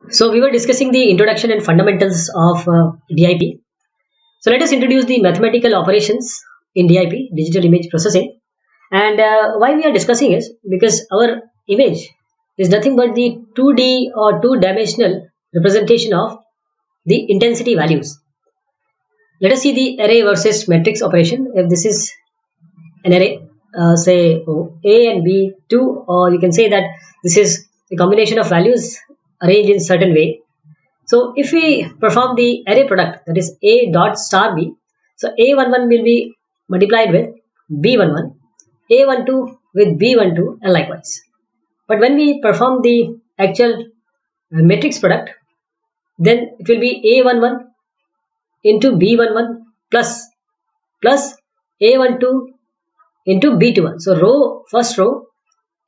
So we were discussing the introduction and fundamentals of DIP. So let us introduce the mathematical operations in DIP, digital image processing. And why we are discussing is because our image is nothing but the 2D or two-dimensional representation of the intensity values. Let us see the array versus matrix operation. If this is an array, say A and B, 2, or you can say that this is a combination of values arranged in certain way. So if we perform the array product, that is A dot star B, so A11 will be multiplied with B11, A12 with B12, and likewise. But when we perform the actual matrix product, then it will be A11 into B11 plus A12 into B21. So first row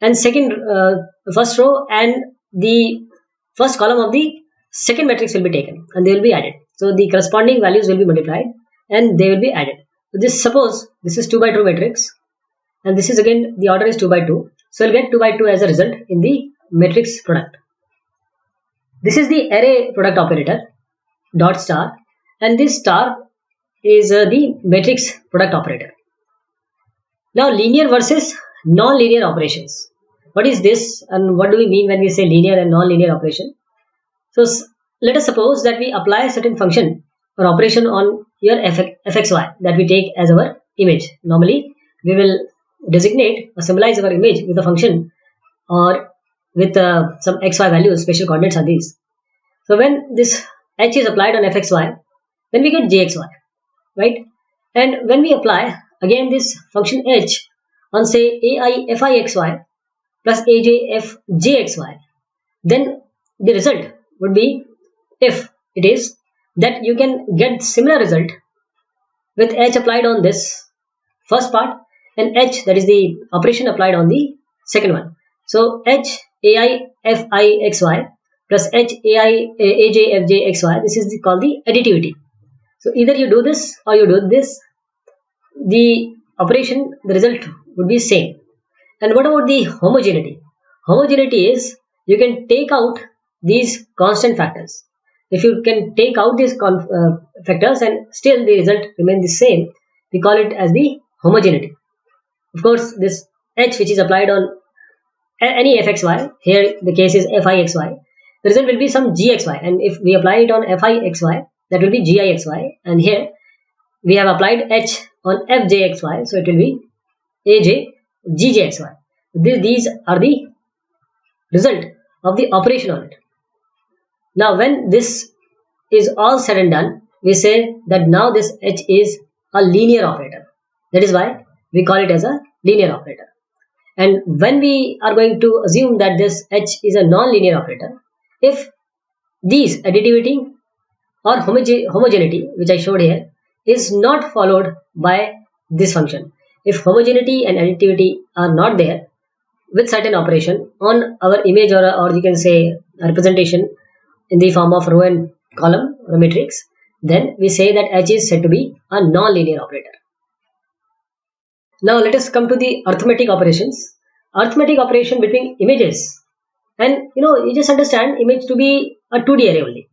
and first row and the first column of the second matrix will be taken and they will be added. So the corresponding values will be multiplied and they will be added. So suppose this is 2 by 2 matrix and this is again the order is 2 by 2. So we'll get 2 by 2 as a result in the matrix product. This is the array product operator dot star, and this star is the matrix product operator. Now linear versus non-linear operations. What is this and what do we mean when we say linear and non-linear operation? So let us suppose that we apply a certain function or operation on your fxy that we take as our image. Normally we will designate or symbolize our image with a function or with some xy values. Special coordinates are these. So when this h is applied on fxy, then we get jxy, right? And when we apply again this function h on say ai fixy plus aj fjxy, then the result would be, if it is, that you can get similar result with h applied on this first part and h, that is the operation applied on the second one. So h ai fixy plus h ai aj fjxy, this is called the additivity. So either you do this or you do this, the operation, the result would be same. And what about the homogeneity? Homogeneity is you can take out these constant factors. If you can take out these factors and still the result remain the same, we call it as the homogeneity. Of course, this h which is applied on any fxy, here the case is fixy, the result will be some gxy, and if we apply it on fixy, that will be gixy, and here we have applied h on fjxy, so it will be aj gjxy. These are the result of the operation on it. Now when this is all said and done, we say that now this h is a linear operator. That is why we call it as a linear operator. And when we are going to assume that this h is a non-linear operator, if these additivity or homogeneity, which I showed here, is not followed by this function, if homogeneity and additivity are not there with certain operation on our image, or you can say a representation in the form of row and column or matrix, then we say that h is said to be a non-linear operator. Now let us come to the arithmetic operations. Arithmetic operation between images, and you just understand image to be a 2D array only,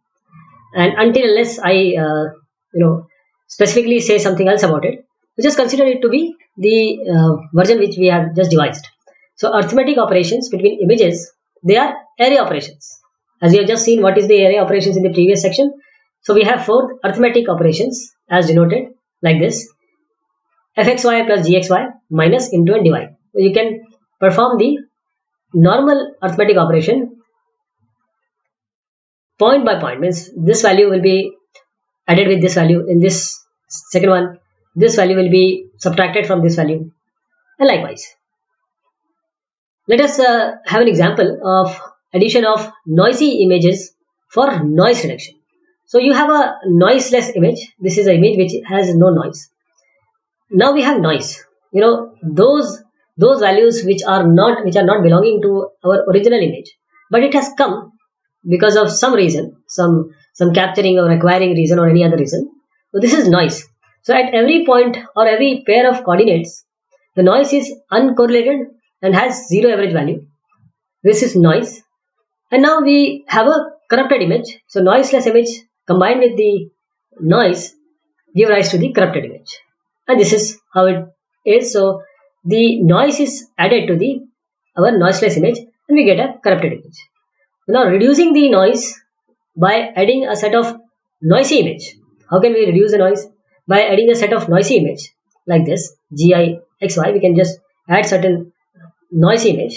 and unless I specifically say something else about it, we just consider it to be the version which we have just devised. So arithmetic operations between images, they are array operations. As we have just seen what is the array operations in the previous section. So we have 4 arithmetic operations as denoted like this: fxy plus gxy minus into and divide. So you can perform the normal arithmetic operation point by point, means this value will be added with this value in this second one, this value will be subtracted from this value, and likewise. Let us have an example of addition of noisy images for noise reduction. So you have a noiseless image. This is an image which has no noise. Now we have noise. Those values which are not belonging to our original image, but it has come because of some reason, some capturing or acquiring reason or any other reason. So this is noise. So at every point or every pair of coordinates, the noise is uncorrelated and has zero average value. This is noise. And now we have a corrupted image. So noiseless image combined with the noise give rise to the corrupted image, and this is how it is. So the noise is added to the our noiseless image, and we get a corrupted image. Now reducing the noise by adding a set of noisy image. How can we reduce the noise? By adding a set of noisy image like this GIXY. We can just add certain noisy image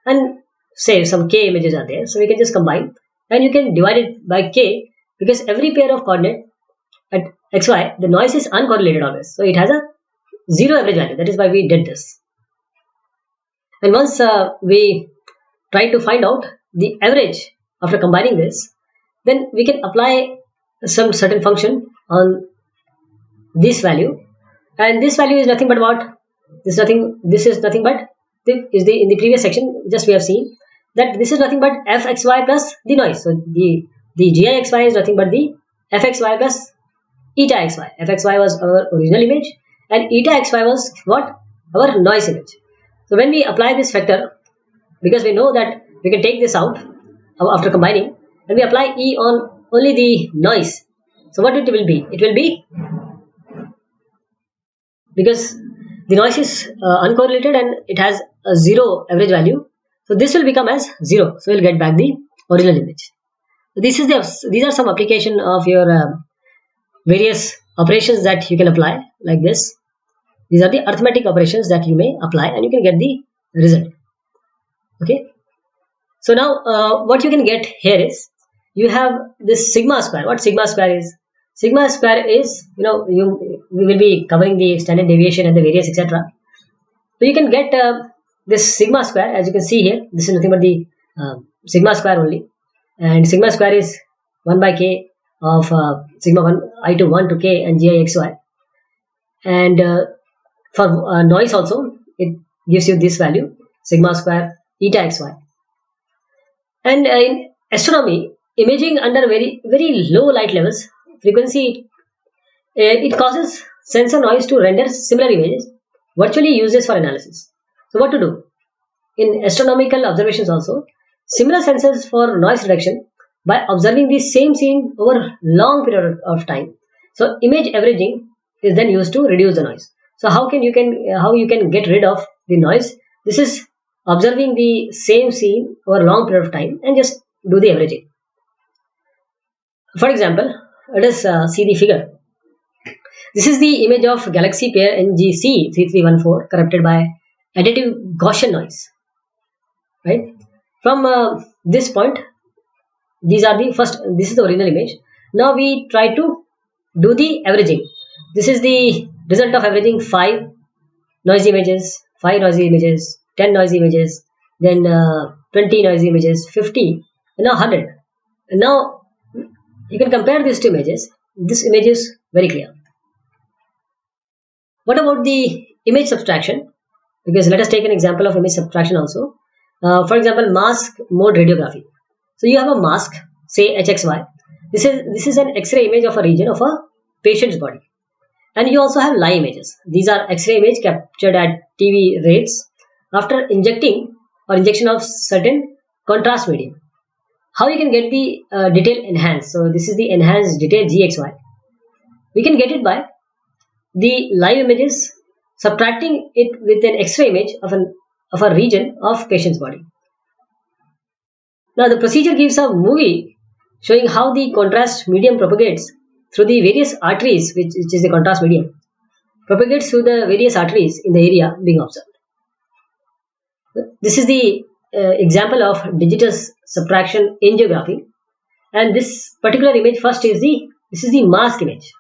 and say some k images are there. So we can just combine, and you can divide it by k, because every pair of coordinate at xy, the noise is uncorrelated always. So it has a zero average value. That is why we did this. And once we try to find out the average after combining this, then we can apply some certain function on this value, and this value is nothing but what? This is nothing but in the previous section just we have seen that this is nothing but fxy plus the noise. So the gixy is nothing but the fxy plus eta xy. Fxy was our original image and eta xy was what? Our noise image. So when we apply this factor, because we know that we can take this out after combining, and we apply E on only the noise. So what it will be? It will be, because the noise is uncorrelated and it has a zero average value, so this will become as 0. So we'll get back the original image. So these are some application of your various operations that you can apply like this. These are the arithmetic operations that you may apply, and you can get the result. Okay. So now what you can get here is, you have this sigma square. What sigma square is? Sigma square is, we will be covering the standard deviation and the variance, etc. So you can get this sigma square, as you can see here. This is nothing but the sigma square only, and sigma square is 1 by k of sigma 1 I to 1 to k and gixy. And for noise also, it gives you this value, sigma square eta xy. And in astronomy, imaging under very low light levels, frequency, it causes sensor noise to render similar images, virtually useless for analysis. So what to do? In astronomical observations also, similar sensors for noise reduction by observing the same scene over long period of time. So image averaging is then used to reduce the noise. So how you can get rid of the noise? This is observing the same scene over a long period of time and just do the averaging. For example, let us see the figure. This is the image of galaxy pair NGC 3314 corrupted by additive Gaussian noise. Right? From this point, this is the original image. Now we try to do the averaging. This is the result of averaging 5 noisy images, 5 noisy images, 10 noisy images, then 20 noisy images, 50, and now 100. And now you can compare these two images. This image is very clear. What about the image subtraction? Because let us take an example of image subtraction also. For example, mask mode radiography. So you have a mask, say HXY. This is an X-ray image of a region of a patient's body. And you also have live images. These are X-ray image captured at TV rates after injection of certain contrast medium. How you can get the detail enhanced? So this is the enhanced detail GXY. We can get it by the live images subtracting it with an X-ray image of a region of patient's body. Now the procedure gives a movie showing how the contrast medium propagates through the various arteries, which is the contrast medium, propagates through the various arteries in the area being observed. This is the example of digital subtraction angiography, and this particular image first is the mask image.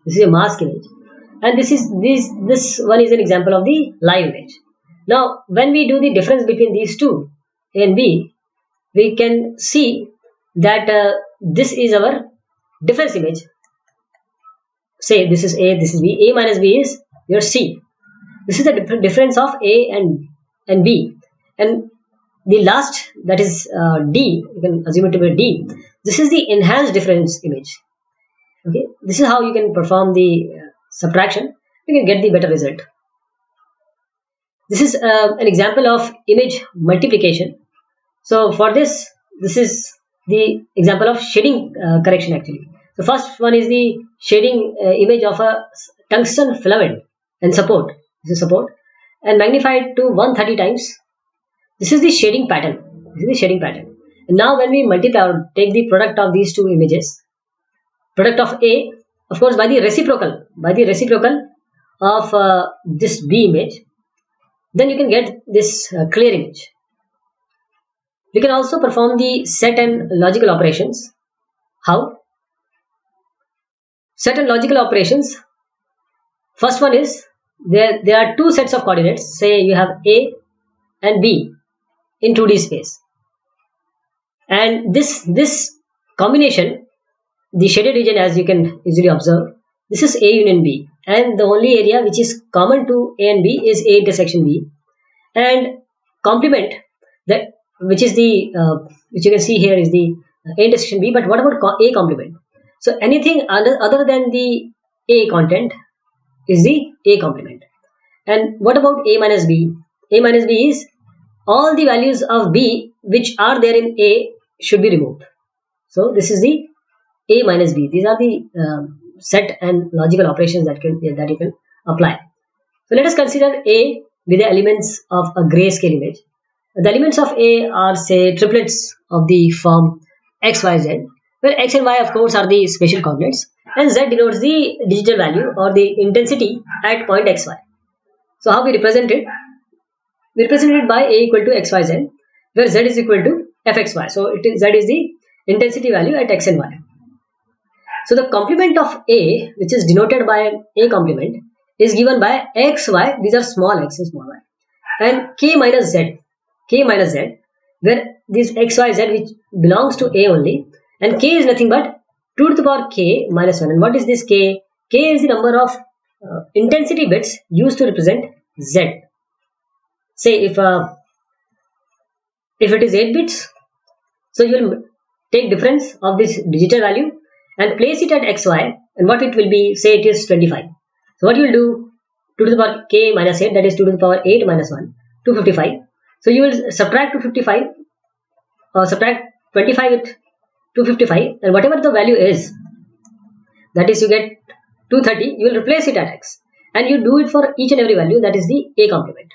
This is a mask image, and this one is an example of the live image. Now, when we do the difference between these two, A and B, we can see that this is our difference image. Say this is A, this is B. A minus B is your C. This is the difference of A and B. And the last, that is D, you can assume it to be D. This is the enhanced difference image. Okay, this is how you can perform the subtraction. You can get the better result. This is an example of image multiplication. So for this is the example of shading correction actually. The first one is the shading image of a tungsten filament and support. This is support and magnified to 130 times. This is the shading pattern. This is the shading pattern. And now when we multiply or take the product of these two images, product of A, of course by the reciprocal of this B image, then you can get this clear image. We can also perform the set and logical operations. How? Set and logical operations. First one is there are two sets of coordinates. Say you have A and B in 2D space, and this combination, the shaded region, as you can easily observe, this is A union B, and the only area which is common to A and B is A intersection B, and complement that, which is the which you can see here is the A intersection B. But what about A complement? So anything other than the A content is the A complement. And what about A minus B? A minus B is all the values of B which are there in A should be removed. So this is the A minus B. These are the set and logical operations that you can apply. So let us consider A with the elements of a grayscale image. The elements of A are, say, triplets of the form x, y, z, where x and y of course are the spatial coordinates, and z denotes the digital value or the intensity at point xy. So how we represent it? We represent it by A equal to xyz, where z is equal to fxy. So z is the intensity value at x and y. So the complement of A, which is denoted by A complement, is given by x, y. These are small x and small y, and k minus z, where this x, y, z which belongs to A only, and k is nothing but 2 to the power k minus 1. And what is this k? K is the number of intensity bits used to represent z. Say if it is 8 bits, so you will take difference of this digital value and place it at xy, and what it will be, say it is 25. So what you will do, 2 to the power k minus 8, that is 2 to the power 8 minus 1, 255. So you will subtract 255 or subtract 25 with 255, and whatever the value is, that is you get 230, you will replace it at x, and you do it for each and every value, that is the A complement.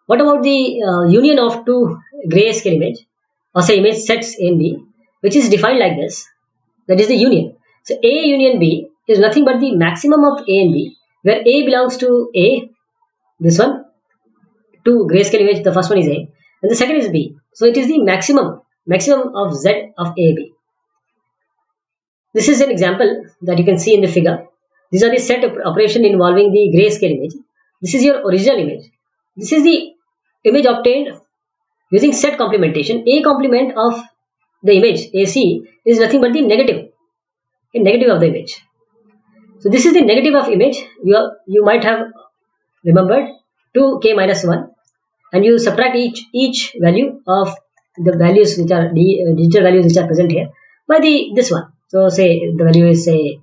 What about the union of two grayscale image, or say image sets A and B, which is defined like this, that is the union. So A union B is nothing but the maximum of A and B, where A belongs to A, this one, two grayscale image, the first one is A, and the second is B. So it is the maximum of Z of A, B. This is an example that you can see in the figure. These are the set operation involving the grayscale image. This is your original image. This is the image obtained using set complementation. A complement of the image AC is nothing but the negative of the image. So this is the negative of image. You might have remembered 2k minus 1, and you subtract each value of the values which are the digital values which are present here by this one. So say the value is, say,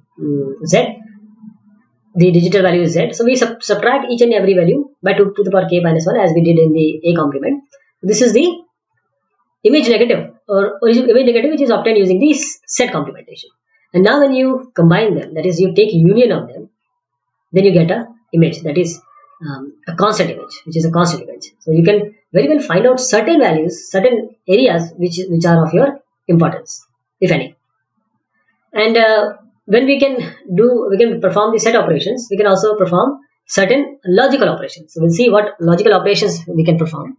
z, the digital value is z. So we subtract each and every value by 2 to the power k minus 1, as we did in the A complement. This is the image negative or image negative which is obtained using this set complementation. And now when you combine them, that is you take union of them, then you get a image that is a constant image, which is a constant image. So you can very well find out certain values, certain areas which are of your importance, if any. And when we can perform the set operations, we can also perform certain logical operations. So we'll see what logical operations we can perform.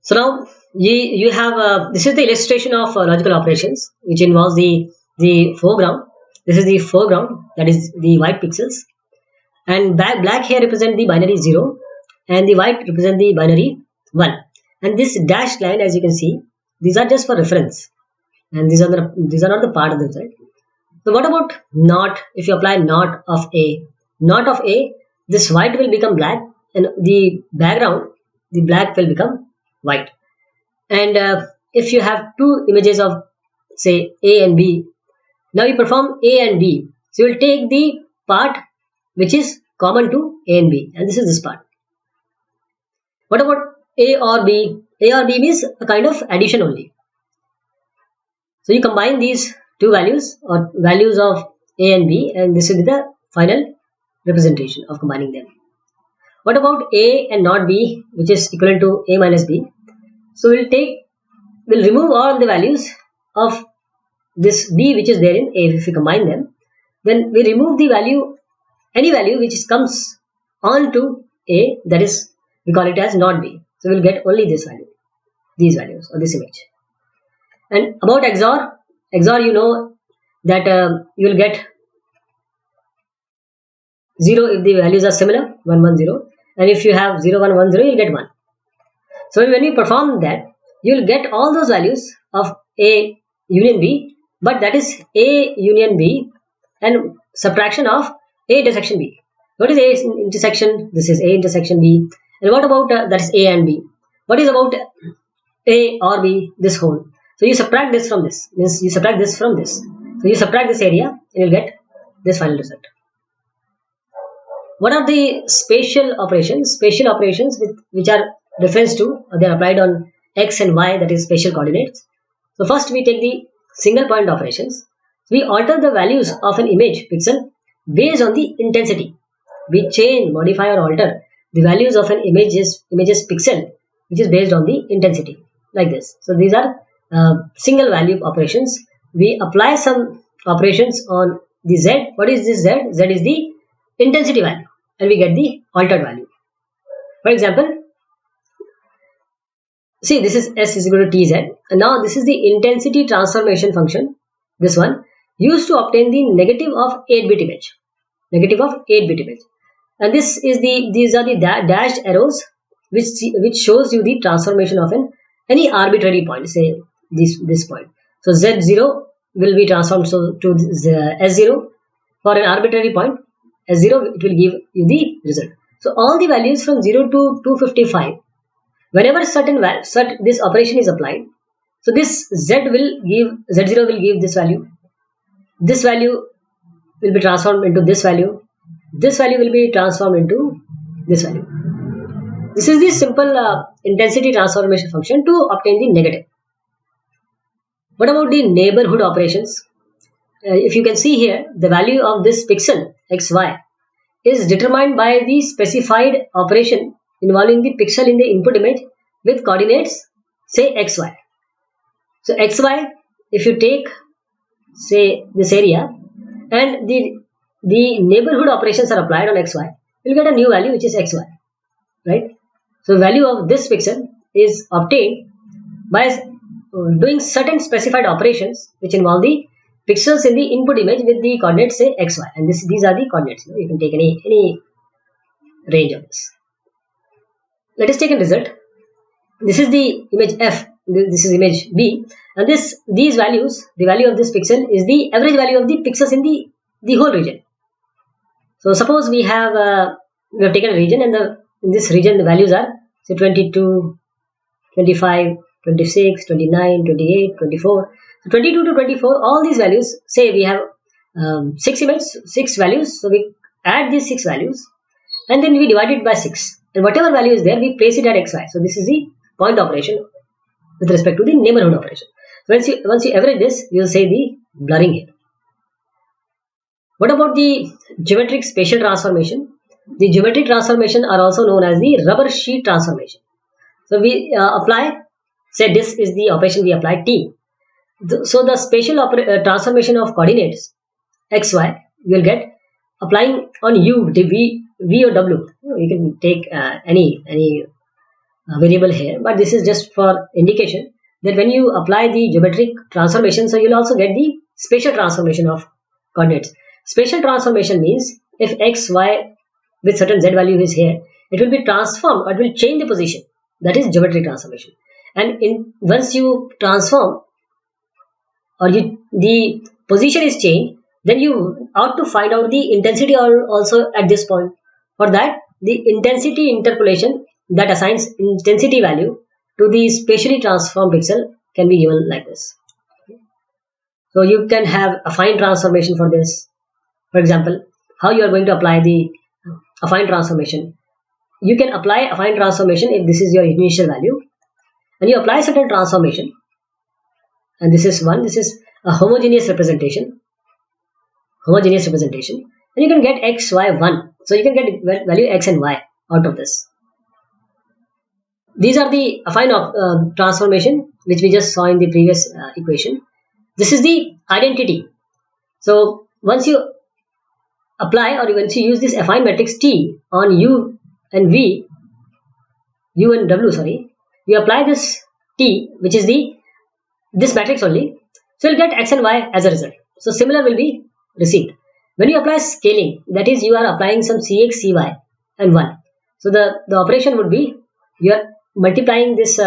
So now you have this is the illustration of logical operations, which involves the foreground. This is the foreground, that is the white pixels, and black here represent the binary 0, and the white represent the binary 1. And this dashed line, as you can see, these are just for reference, and these are not the part of the result. So what about not? If you apply not of A, this white will become black, and the background, the black will become white. And if you have two images of, say, A and B, now you perform A and B. So you will take the part which is common to A and B, and this is this part. What about A or B? A or B means a kind of addition only. So you combine these two values or values of A and B, and this will be the final representation of combining them. What about A and not B, which is equivalent to A minus B? So we'll remove all the values of this B which is there in A. If we combine them, then we remove the value, any value which comes on to A, that is, we call it as not B. So we'll get only this value, these values or this image. And about XOR, you know that you will get 0 if the values are similar, 1 1 0, and if you have 0 1 1 0, you'll get 1. So when you perform that, you'll get all those values of A union B, but that is A union B and subtraction of A intersection B. What is A intersection? This is A intersection B. And what about that is A and B? What is about A or B? This whole. So you subtract this from this. Means you subtract this from this. So you subtract this area and you'll get this final result. What are the spatial operations? Spatial operations which are reference to, they are applied on X and Y, that is spatial coordinates. So first we take the single point operations. We alter the values of an image pixel based on the intensity. We change, modify or alter the values of an image's pixel which is based on the intensity, like this. So these are single value operations. We apply some operations on the Z. What is this Z? Z is the intensity value, and we get the altered value. For example, see, this is S is equal to TZ, and now this is the intensity transformation function, this one, used to obtain the negative of 8-bit image. Negative of 8-bit image. And these are the dashed arrows which shows you the transformation of any arbitrary point, say this point. So Z0 will be transformed to S0 for an arbitrary point. S0, it will give you the result. So all the values from 0 to 255, whenever this operation is applied, so this Z0 will give this value. This value will be transformed into this value. This value will be transformed into this value. This is the simple intensity transformation function to obtain the negative. What about the neighborhood operations? If you can see here, the value of this pixel xy is determined by the specified operation involving the pixel in the input image with coordinates, say xy. So xy, if you take, say, this area and the neighborhood operations are applied on xy, you'll get a new value which is xy, right? So value of this pixel is obtained by doing certain specified operations which involve the pixels in the input image with the coordinates, say xy, and these are the coordinates. You can take any range of this. Let us take a result. This is the image F, this is image B, and these values, the value of this pixel is the average value of the pixels in the whole region. So suppose we have taken a region, and in this region the values are, say, 22, 25, 26, 29, 28, 24. So 22 to 24, all these values, say we have 6 values, so we add these 6 values and then we divide it by 6, and whatever value is there we place it at xy. So this is the point operation with respect to the neighborhood operation. So once you average this, you will say the blurring here. What about the geometric spatial transformation? The geometric transformation are also known as the rubber sheet transformation. So we apply, say this is the operation we apply T. So the spatial transformation of coordinates xy, you will get applying on U, V or W. You can take any variable here, but this is just for indication that when you apply the geometric transformation, so you will also get the spatial transformation of coordinates. Spatial transformation means if x, y with certain z value is here, it will be transformed, or it will change the position. That is geometric transformation. And once you transform, or the position is changed, then you ought to find out the intensity also at this point. For that, the intensity interpolation that assigns intensity value to the spatially transformed pixel can be given like this. So you can have affine transformation for this. For example, how you are going to apply the affine transformation. You can apply affine transformation if this is your initial value, and you apply certain transformation, and this is a homogeneous representation, and you can get x, y, 1. So you can get value x and y out of this. These are the affine transformation which we just saw in the previous equation. This is the identity. So once you apply, or once you use this affine matrix T on U and V, U and W, sorry, you apply this T, which is this matrix only. So you'll get x and y as a result. So similar will be received. When you apply scaling, that is, you are applying some Cx, Cy and 1. So the operation would be, you are multiplying this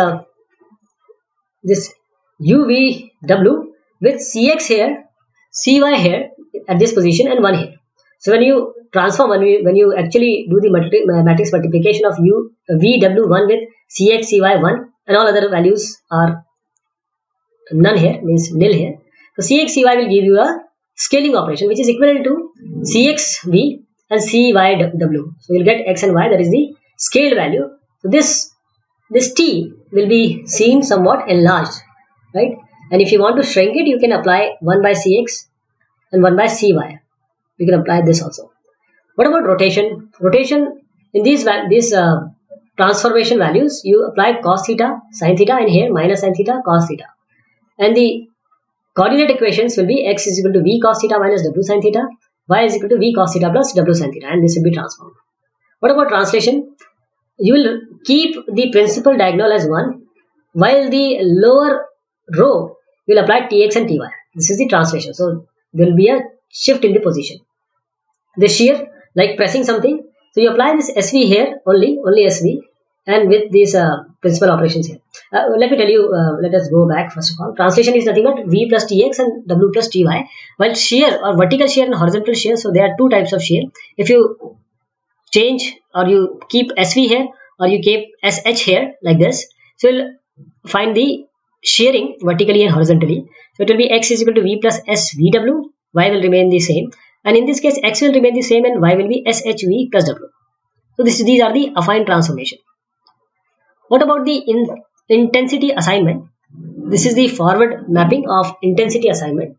U, V, W with Cx here, Cy here at this position, and 1 here. So when you transform, when you actually do the matrix multiplication of U, V, W 1 with Cx, Cy 1, and all other values are none here, means nil here. So Cx, Cy will give you a scaling operation which is equivalent to Cx, V and Cy, W. So you'll get x and y, that is the scaled value. So this T will be seen somewhat enlarged, right? And if you want to shrink it, you can apply 1 by Cx and 1 by Cy. You can apply this also. What about rotation? Rotation, in these transformation values, you apply cos theta, sin theta, and here minus sin theta, cos theta. And the coordinate equations will be x is equal to v cos theta minus w sin theta, y is equal to v cos theta plus w sin theta, and this will be transformed. What about translation? You will keep the principal diagonal as 1, while the lower row will apply tx and ty. This is the translation. So there will be a shift in the position. The shear, like pressing something, so you apply this SV here, only SV, and with these principal operations here. Let me tell you, let us go back first of all. Translation is nothing but v plus tx and w plus ty, while shear or vertical shear and horizontal shear, so there are two types of shear. If you change, or you keep SV here, or you keep SH here like this, so you'll find the shearing vertically and horizontally. So it will be x is equal to v plus svw, y will remain the same, and in this case x will remain the same and y will be shv plus w. So these are the affine transformation. What about the intensity assignment? This is the forward mapping of intensity assignment.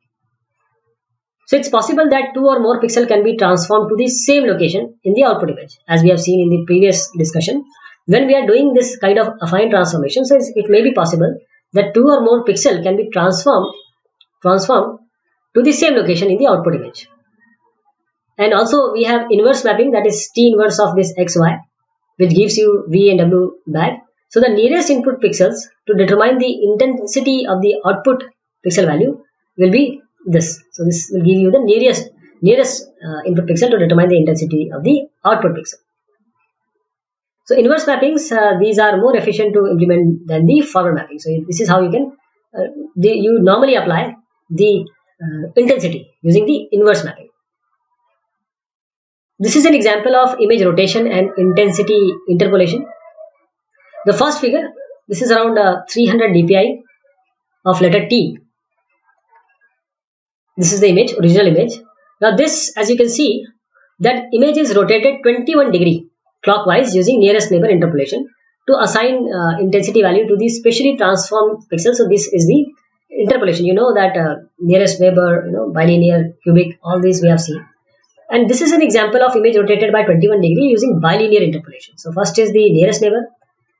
So it's possible that two or more pixels can be transformed to the same location in the output image, as we have seen in the previous discussion. When we are doing this kind of affine transformation, so it may be possible that two or more pixels can be transformed to the same location in the output image. And also we have inverse mapping, that is T inverse of this xy, which gives you v and w back. So the nearest input pixels to determine the intensity of the output pixel value will be this. So this will give you the nearest input pixel to determine the intensity of the output pixel. So inverse mappings, these are more efficient to implement than the forward mapping. So this is how you can you normally apply the intensity using the inverse mapping. This is an example of image rotation and intensity interpolation. The first figure, this is around 300 dpi of letter T. This is the image, original image. Now this, as you can see, that image is rotated 21 degree clockwise using nearest neighbor interpolation to assign intensity value to the specially transformed pixel. So this is the interpolation. You know that nearest neighbor, bilinear, cubic, all these we have seen. And this is an example of image rotated by 21 degree using bilinear interpolation. So first is the nearest neighbor,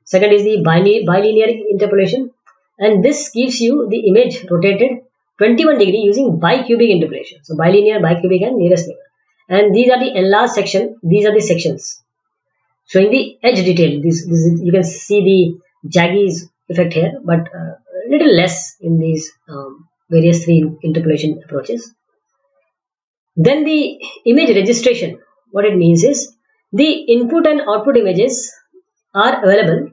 second is the bilinear interpolation, and this gives you the image rotated 21 degree using bicubic interpolation. So bilinear, bicubic, and nearest neighbor. And these are the enlarged section. These are the sections showing the edge detail. This you can see the Jaggies effect here, but little less in these various three interpolation approaches. Then the image registration, what it means is the input and output images are available,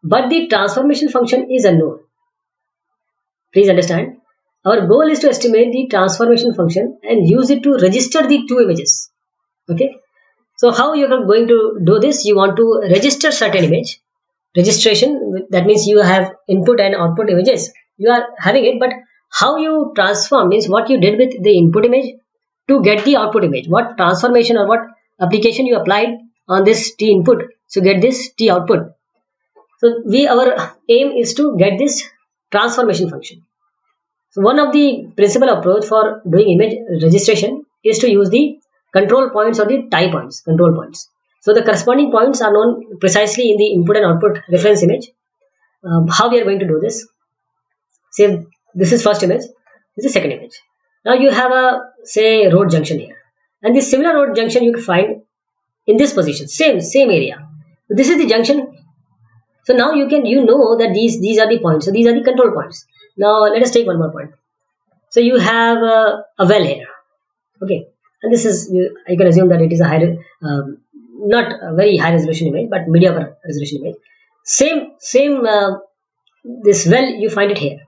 but the transformation function is unknown. Please understand, our goal is to estimate the transformation function and use it to register the two images. Okay, so how you are going to do this? You want to register certain image. Registration, that means you have input and output images. You are having it, but how you transform means what you did with the input image to get the output image. What transformation or what application you applied on this T input to get this T output. So our aim is to get this transformation function. So one of the principal approach for doing image registration is to use the control points or the tie points, control points. So the corresponding points are known precisely in the input and output reference image. How we are going to do this? Say this is first image, this is second image. Now you have a, say, road junction here, and this similar road junction you can find in this position, same area. So this is the junction. So now you know that these are the points. So these are the control points. Now let us take one more point. So you have a well here, okay, and this is, you can assume that it is a high, not a very high resolution image, but mediocre resolution image. Same this well, you find it here.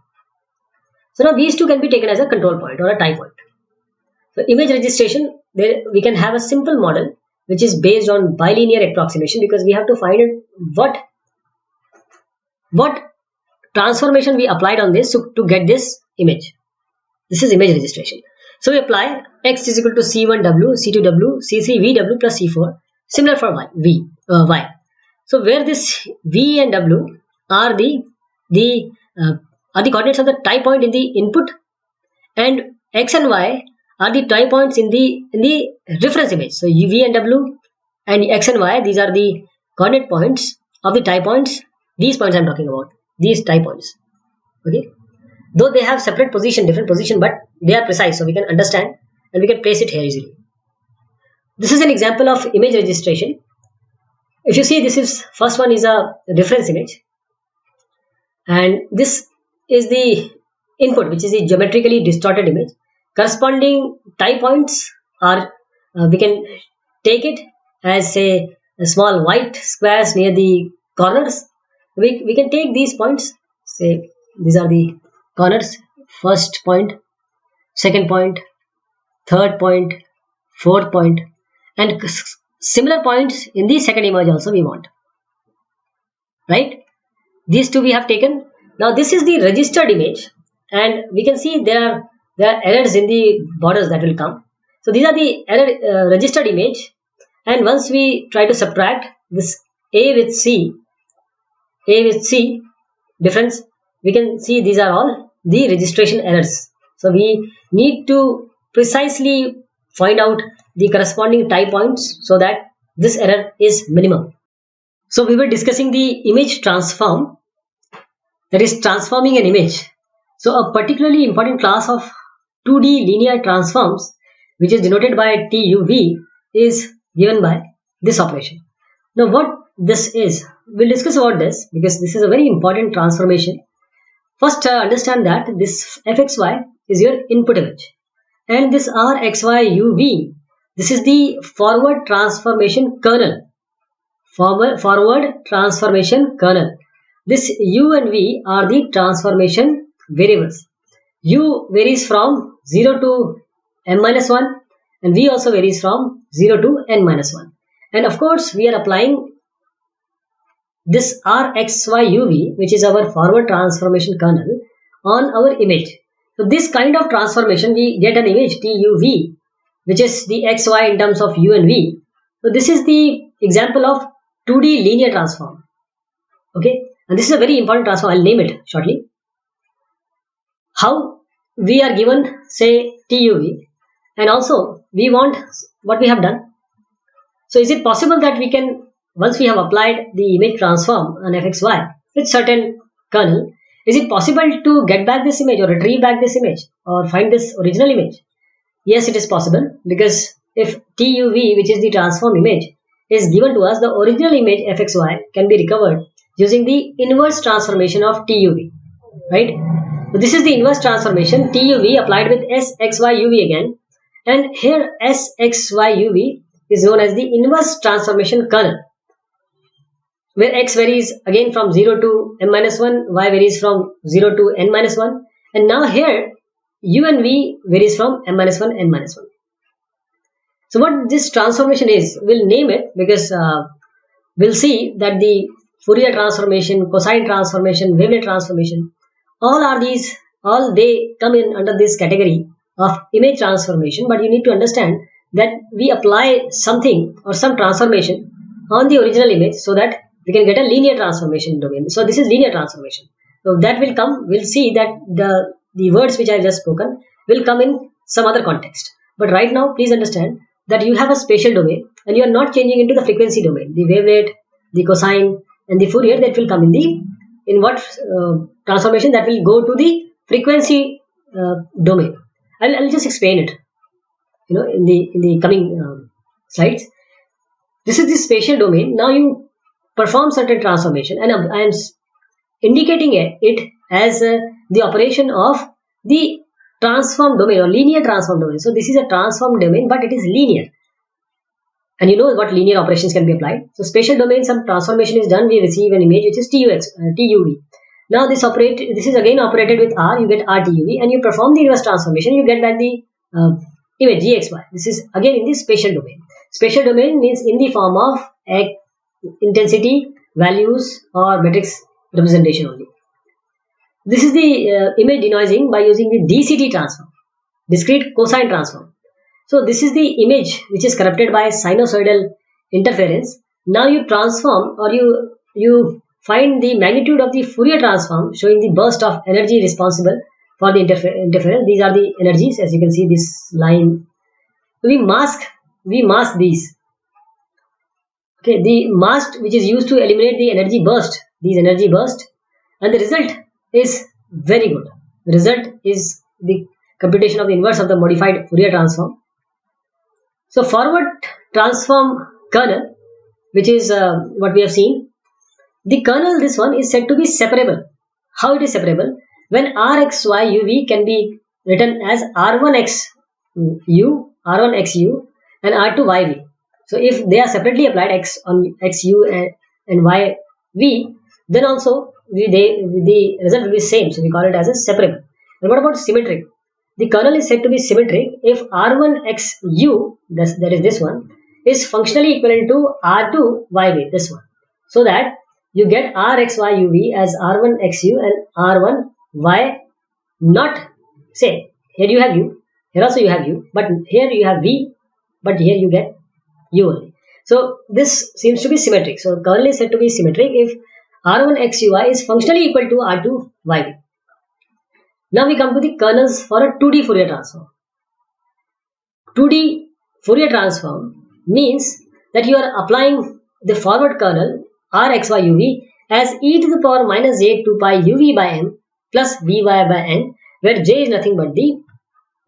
So now these two can be taken as a control point or a tie point. So image registration, there we can have a simple model which is based on bilinear approximation, because we have to find what transformation we applied on this to get this image. This is image registration. So we apply x is equal to c1w, c2w, c3vw plus c4. Similar for y. So where this v and w are the coordinates of the tie point in the input, and x and y are the tie points in the reference image. So v and w and x and y, these are the coordinate points of the tie points. These points I am talking about, these tie points. Okay, though they have separate position, different position, but they are precise, so we can understand and we can place it here easily. This is an example of image registration. If you see, this is first one is a reference image, and this is the input, which is the geometrically distorted image. Corresponding tie points are we can take it as a small white squares near the corners. We can take these points, say these are the corners, first point, second point, third point, fourth point, and similar points in the second image also we want, right? These two we have taken. Now this is the registered image, and we can see there are errors in the borders that will come. So these are the error registered image, and once we try to subtract this A with C difference, we can see these are all the registration errors. So we need to precisely find out the corresponding tie points so that this error is minimum. So we were discussing the image transform, that is transforming an image. So a particularly important class of 2D linear transforms, which is denoted by TUV, is given by this operation. Now what this is, we'll discuss about this because this is a very important transformation. First understand that this fxy is your input image, and this rxyuv, this is the forward transformation kernel. Forward transformation kernel. This u and v are the transformation variables. U varies from 0 to m-1, and v also varies from 0 to n-1. And of course we are applying this rxyuv, which is our forward transformation kernel, on our image. So this kind of transformation, we get an image tuv, which is the xy in terms of u and v. So this is the example of 2D linear transform. Okay, and this is a very important transform. I'll name it shortly. How we are given, say, tuv, and also we want what we have done. So is it possible that we can, once we have applied the image transform on fxy with certain kernel, is it possible to get back this image or retrieve back this image or find this original image? Yes, it is possible, because if TUV, which is the transform image, is given to us, the original image fxy can be recovered using the inverse transformation of TUV, right? So this is the inverse transformation, TUV applied with SXYUV again, and here SXYUV is known as the inverse transformation kernel, where x varies again from 0 to m-1, y varies from 0 to n-1, and now here u and v varies from m-1, n-1. So what this transformation is, we'll name it, because we'll see that the Fourier transformation, cosine transformation, wavelet transformation, all they come in under this category of image transformation. But you need to understand that we apply something or some transformation on the original image so that we can get a linear transformation domain. So this is linear transformation. So that will come, we'll see that the words which I have just spoken will come in some other context. But right now, please understand that you have a spatial domain and you are not changing into the frequency domain. The wavelet, the cosine and the Fourier, that will come in what transformation, that will go to the frequency domain. I'll just explain it, in the coming slides. This is the spatial domain. Now you perform certain transformation, and I am indicating it as the operation of the transform domain or linear transform domain. So this is a transform domain, but it is linear. And you know what linear operations can be applied. So spatial domain, some transformation is done, we receive an image which is TUV. Now this is again operated with R, you get RTUV, and you perform the inverse transformation, you get back the image GXY. This is again in the spatial domain. Spatial domain means in the form of intensity, values or matrix representation only. This is the image denoising by using the DCT transform, discrete cosine transform. So this is the image which is corrupted by sinusoidal interference. Now you transform, or you find the magnitude of the Fourier transform showing the burst of energy responsible for the interference. These are the energies, as you can see this line. We mask these. Okay, the mask which is used to eliminate the energy burst, these energy burst, and the result is very good. The result is the computation of the inverse of the modified Fourier transform. So forward transform kernel, which is what we have seen. The kernel, this one, is said to be separable. How it is separable? When Rxy can be written as R1xu, R1xu and R2yv. So if they are separately applied, x on xu and yv, then also the result will be same. So we call it as a separable. And what about symmetric? The kernel is said to be symmetric if R1xu, that is this one, is functionally equivalent to R2yv, this one. So that you get Rxyuv as R1xu and R1y not, say, here you have u, here also you have u, but here you have v, but here you get u only. So this seems to be symmetric. So kernel is said to be symmetric if R1xui is functionally equal to R2yv. Now we come to the kernels for a 2D Fourier transform. 2D Fourier transform means that you are applying the forward kernel Rxyuv as e to the power minus j 2 pi uv by m plus vy by n, where j is nothing but the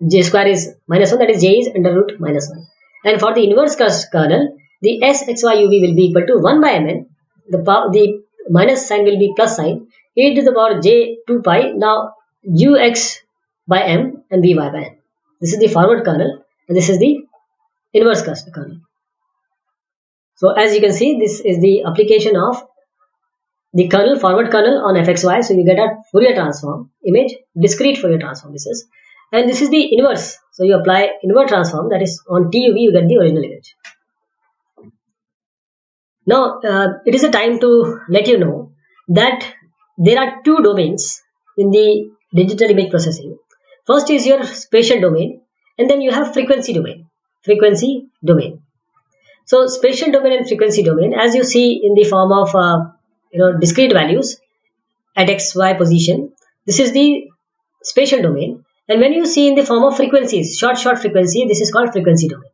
j square is minus 1, that is j is under root minus 1. And for the inverse kernel, the Sxyuv will be equal to 1 by mn, the minus sign will be plus sign, e to the power j 2 pi, now ux by m and vy by n. This is the forward kernel and this is the inverse kernel. So as you can see, this is the application of the kernel, forward kernel on fxy. So you get a Fourier transform image, discrete Fourier transform this is. And this is the inverse. So you apply inverse transform, that is on TUV you get the original image. Now it is a time to let you know that there are two domains in the digital image processing. First is your spatial domain, and then you have frequency domain. Frequency domain. So spatial domain and frequency domain, as you see in the form of discrete values at xy position, this is the spatial domain. And when you see in the form of frequencies, short frequency, this is called frequency domain.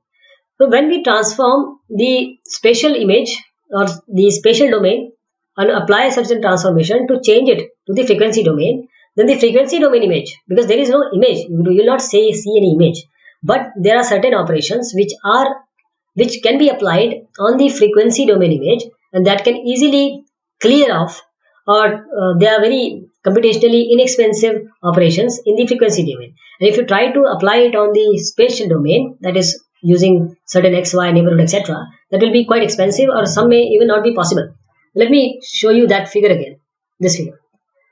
So when we transform the spatial image or the spatial domain and apply a certain transformation to change it to the frequency domain, then the frequency domain image, because there is no image, you will not see any image, but there are certain operations which can be applied on the frequency domain image, and that can easily clear off, or they are very computationally inexpensive operations in the frequency domain. And if you try to apply it on the spatial domain, that is using certain xy neighborhood etc., that will be quite expensive, or some may even not be possible. Let me show you that figure again, this figure.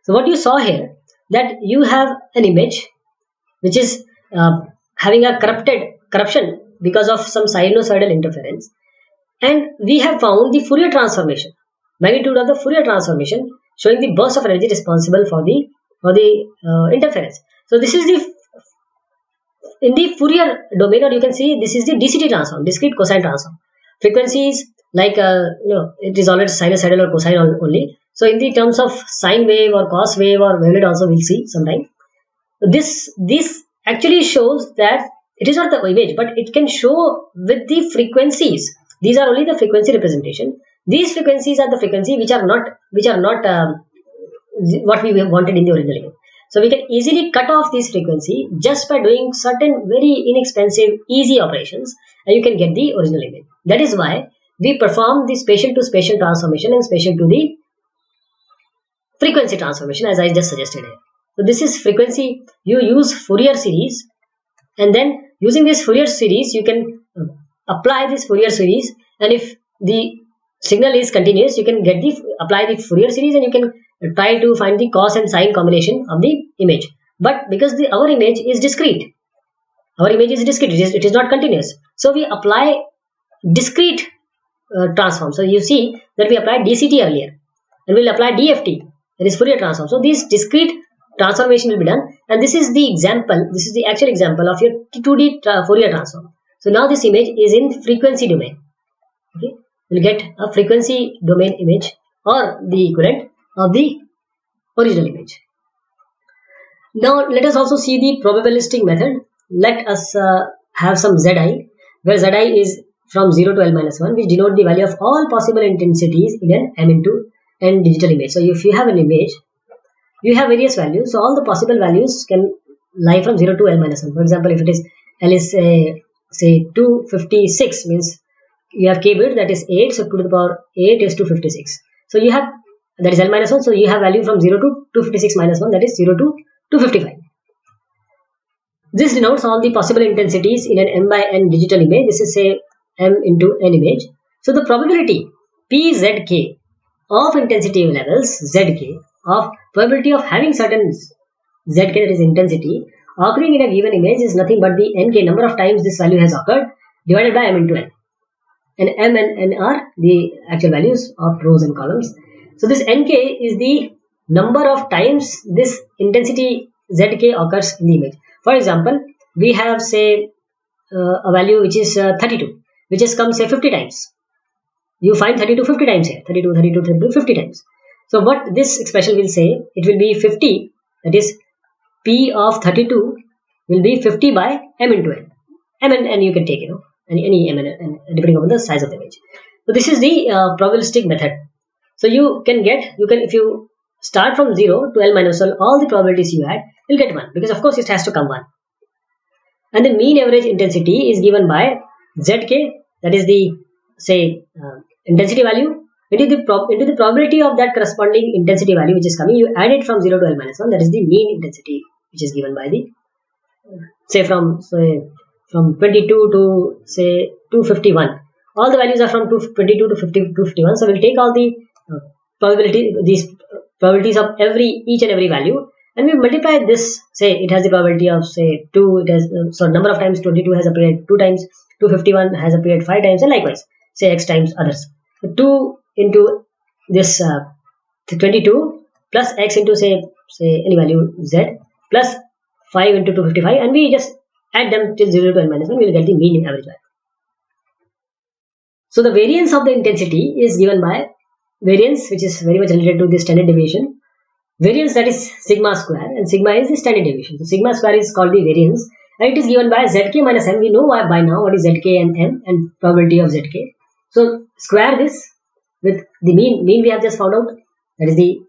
So what you saw here, that you have an image which is having a corruption because of some sinusoidal interference, and we have found the Fourier transformation, magnitude of the Fourier transformation showing the burst of energy responsible for the interference. So this is in the Fourier domain, or you can see this is the DCT transform, discrete cosine transform. Frequency is like it is always sinusoidal or cosine only. So in the terms of sine wave or cos wave or wavelet also we'll see sometime. This actually shows that it is not the image, but it can show with the frequencies. These are only the frequency representation. These frequencies are the frequency which are not what we wanted in the original image. So we can easily cut off this frequency just by doing certain very inexpensive, easy operations, and you can get the original image. That is why we perform the spatial to spatial transformation and spatial to the frequency transformation, as I just suggested here. So this is frequency. You use Fourier series, and then using this Fourier series, you can apply this Fourier series, and if the signal is continuous, you can apply the Fourier series, and you can try to find the cos and sine combination of the image. But because our image is discrete, it is not continuous. So we apply discrete transform. So you see that we applied DCT earlier, and we'll apply DFT, that is Fourier transform. So these discrete transformation will be done, and this is the example. This is the actual example of your 2D Fourier transform. So now this image is in frequency domain. Okay, we'll get a frequency domain image or the equivalent of the original image. Now let us also see the probabilistic method. Let us have some Zi, where Zi is from 0 to L minus 1, which denote the value of all possible intensities in an M into N digital image. So if you have an image, you have various values. So all the possible values can lie from 0 to L minus 1. For example, if it is L is say 256, means you have k bit, that is 8. So 2 to the power 8 is 256. So you have, that is L minus 1. So you have value from 0 to 256 minus 1, that is 0 to 255. This denotes all the possible intensities in an M by N digital image. This is say M into N image. So the probability PZK of intensity levels, ZK, of probability of having certain Zk, that is intensity, occurring in a given image is nothing but the Nk, number of times this value has occurred, divided by M into N. And M and N are the actual values of rows and columns. So this Nk is the number of times this intensity Zk occurs in the image. For example, we have say a value which is 32, which has come say 50 times. You find 32 50 times here, 32 50 times. So what this expression will say, it will be 50, that is P of 32 will be 50 by M into N. M and N you can take, any M and N depending on the size of the image. So this is the probabilistic method. So if you start from 0 to L minus 1, all the probabilities you had, you'll get 1, because of course it has to come 1. And the mean average intensity is given by Zk, that is the intensity value into the probability of that corresponding intensity value which is coming. You add it from 0 to L minus 1, that is the mean intensity which is given by the from 22 to say 251. All the values are from 22 to 251. So we'll take all the probabilities of each and every value, and we multiply this. Say it has the probability of say 2. It has number of times 22 has appeared 2 times, 251 has appeared 5 times, and likewise say x times others. So 2 into this 22 plus x into say any value z plus 5 into 255, and we just add them till 0 to n minus 1. We will get the mean average value. So the variance of the intensity is given by variance, which is very much related to the standard deviation. Variance, that is sigma square, and sigma is the standard deviation. So sigma square is called the variance, and it is given by zk minus m. We know by now what is zk and m and probability of zk. So square this with the mean. Mean we have just found out, that is the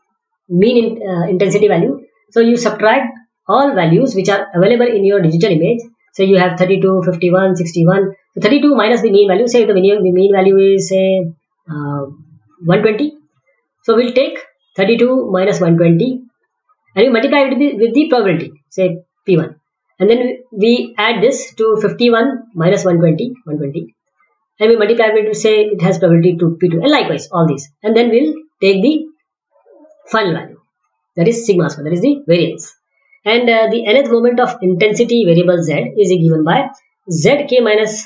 mean intensity value. So you subtract all values which are available in your digital image. So you have 32, 51, 61. So 32 minus the mean value. Say the mean value is say 120. So we'll take 32 minus 120, and we multiply it with the probability, say P1, and then we add this to 51 minus 120, and we multiply it with say it has probability to P2, and likewise all these, and then we'll take the final value, that is sigma square, that is the variance. And the nth moment of intensity variable z is given by zk minus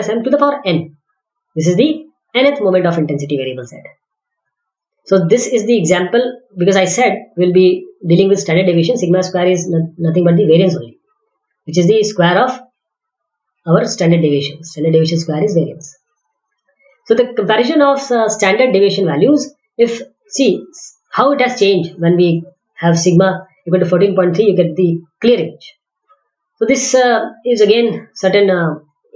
m to the power n. This is the nth moment of intensity variable z. So this is the example, because I said we'll be dealing with standard deviation. Sigma square is nothing but the variance only, which is the square of our standard deviation. Standard deviation square is variance. So the comparison of standard deviation values, if see how it has changed when we have sigma equal to 14.3, you get the clear image. So this is again certain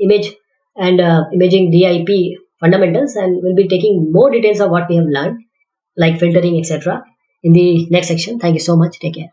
image and imaging DIP fundamentals, and we'll be taking more details of what we have learned like filtering, etc. in the next section. Thank you so much. Take care.